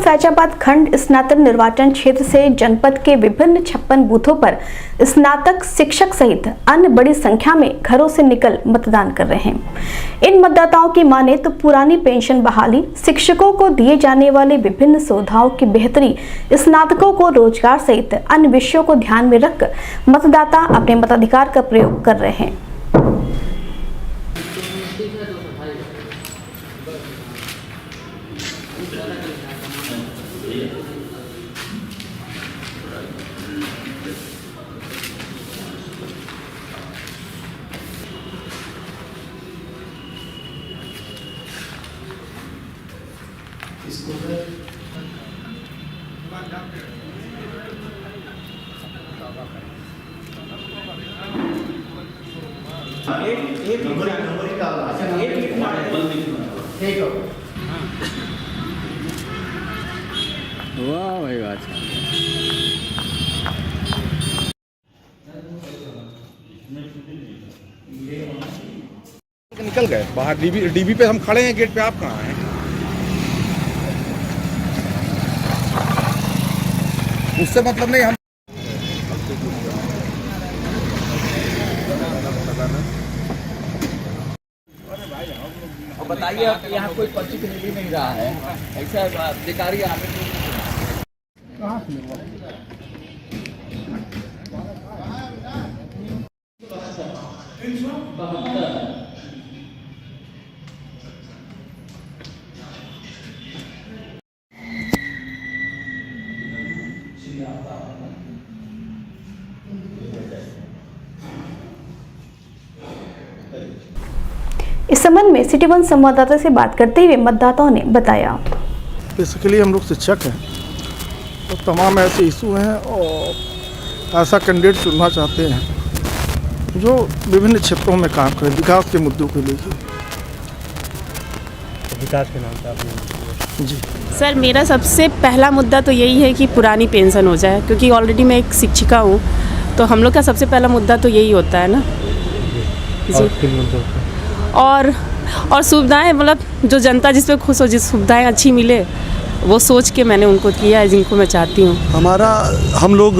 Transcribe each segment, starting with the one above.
फैजाबाद खंड स्नातक निर्वाचन क्षेत्र से जनपद के विभिन्न 56 बूथों पर स्नातक शिक्षक सहित अन्य बड़ी संख्या में घरों से निकल मतदान कर रहे हैं। इन मतदाताओं की माने तो पुरानी पेंशन बहाली, शिक्षकों को दिए जाने वाले विभिन्न सुविधाओं की बेहतरी, स्नातकों को रोजगार सहित अन्य विषयों को ध्यान में रखकर मतदाता अपने मताधिकार का प्रयोग कर रहे हैं। वाह भाई वाह, निकल गए बाहर। डीबी पे हम खड़े हैं, गेट पे आप कहाँ हैं? उससे मतलब नहीं। हम बताइए, आप यहाँ कोई पर्ची मिल ही नहीं रहा है, ऐसा अधिकारी इस संबंध में सिटी वन संवाददाता से बात करते हुए मतदाताओं ने बताया, बेसिकली हम लोग शिक्षक हैं और तमाम ऐसे इशू हैं और ऐसा कैंडिडेट चुनना चाहते हैं जो विभिन्न क्षेत्रों में काम करें विकास के मुद्दों को लेकर। विकास के नाम पे आपने जी सर, मेरा सबसे पहला मुद्दा तो यही है कि पुरानी पेंशन हो जाए, क्योंकि ऑलरेडी मैं एक शिक्षिका हूँ, तो हम लोग का सबसे पहला मुद्दा तो यही होता है ना जी। और सुविधाएं, मतलब जो जनता जिस पे खुश हो, जिस सुविधाएं अच्छी मिले वो सोच के मैंने उनको किया है जिनको मैं चाहती हूँ। हम लोग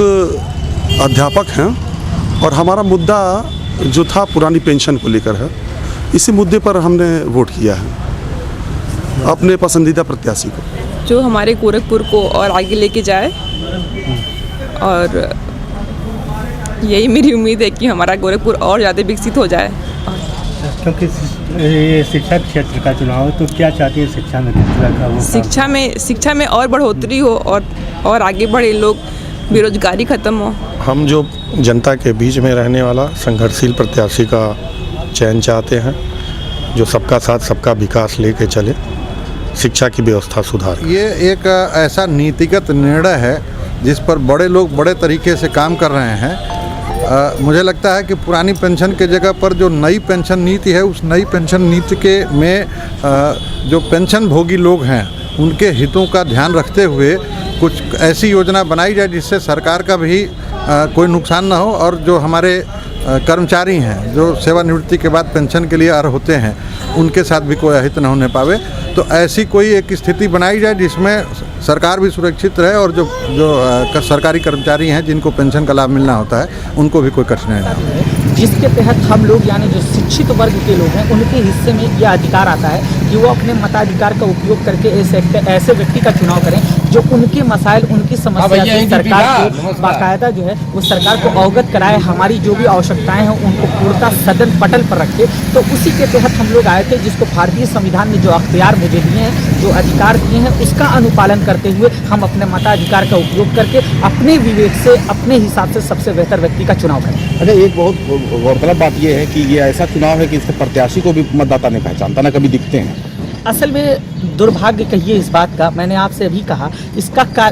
अध्यापक हैं और हमारा मुद्दा जो था पुरानी पेंशन को लेकर है। इसी मुद्दे पर हमने वोट किया है अपने पसंदीदा प्रत्याशी को, जो हमारे गोरखपुर को और आगे लेके जाए। और यही मेरी उम्मीद है कि हमारा गोरखपुर और ज़्यादा विकसित हो जाए। क्योंकि ये शिक्षा क्षेत्र का चुनाव है, तो क्या चाहती है शिक्षा में किस तरह का वो शिक्षा में और बढ़ोतरी हो और आगे बढ़े लोग, बेरोजगारी ख़त्म हो। हम जो जनता के बीच में रहने वाला संघर्षशील प्रत्याशी का चयन चाहते हैं, जो सबका साथ सबका विकास लेके चले, शिक्षा की व्यवस्था सुधार। ये एक ऐसा नीतिगत निर्णय है जिस पर बड़े लोग बड़े तरीके से काम कर रहे हैं। मुझे लगता है कि पुरानी पेंशन के जगह पर जो नई पेंशन नीति है, उस नई पेंशन नीति में जो पेंशन भोगी लोग हैं उनके हितों का ध्यान रखते हुए कुछ ऐसी योजना बनाई जाए जिससे सरकार का भी कोई नुकसान ना हो और जो हमारे कर्मचारी हैं जो सेवानिवृत्ति के बाद पेंशन के लिए अर्ह होते हैं उनके साथ भी कोई अहित न होने पावे। तो ऐसी कोई एक स्थिति बनाई जाए जिसमें सरकार भी सुरक्षित रहे और जो सरकारी कर्मचारी हैं जिनको पेंशन का लाभ मिलना होता है उनको भी कोई कठिनाई ना हो। जिसके तहत हम लोग यानी जो शिक्षित वर्ग के लोग हैं उनके हिस्से में यह अधिकार आता है कि वो अपने मताधिकार का उपयोग करके ऐसे व्यक्ति का चुनाव करें जो उनके मसाइल, उनकी समस्या से सरकार को बाकायदा जो है वो सरकार को अवगत कराए, हमारी जो भी आवश्यकताएं हैं उनको पूर्णतः सदन पटल पर रखे। तो उसी के तहत हम लोग आए थे, जिसको भारतीय संविधान ने जो अख्तियार मुझे दिए हैं, जो अधिकार दिए हैं, उसका अनुपालन करते हुए हम अपने मताधिकार का उपयोग करके अपने विवेक से, अपने हिसाब से सबसे बेहतर व्यक्ति का चुनाव करें। अच्छा, एक बहुत गौरतलब बात यह है कि ये ऐसा चुनाव है कि इसके प्रत्याशी को भी मतदाता नहीं पहचानता, ना कभी दिखते हैं। असल में दुर्भाग्य कहिए इस बात का, मैंने आपसे अभी कहा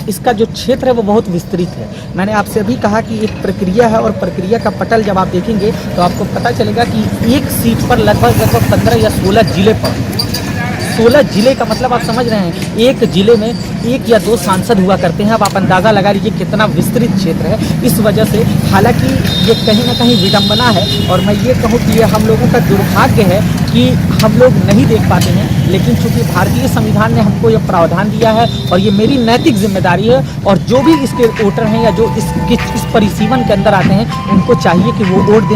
इसका जो क्षेत्र है वो बहुत विस्तृत है। मैंने आपसे अभी कहा कि एक प्रक्रिया है और प्रक्रिया का पटल जब आप देखेंगे तो आपको पता चलेगा कि एक सीट पर लगभग 15 या 16 जिले पर 16 जिले का मतलब आप समझ रहे हैं, एक जिले में 1 या 2 सांसद हुआ करते हैं। अब आप अंदाज़ा लगा लीजिए कितना विस्तृत क्षेत्र है। इस वजह से हालांकि ये कहीं ना कहीं विडंबना है और मैं ये कहूँ कि ये हम लोगों का दुर्भाग्य है कि हम लोग नहीं देख पाते हैं, लेकिन चूंकि भारतीय संविधान ने हमको ये प्रावधान दिया है और ये मेरी नैतिक जिम्मेदारी है, और जो भी इसके वोटर हैं या जो इस परिसीमन के अंदर आते हैं उनको चाहिए कि वो वोट दें।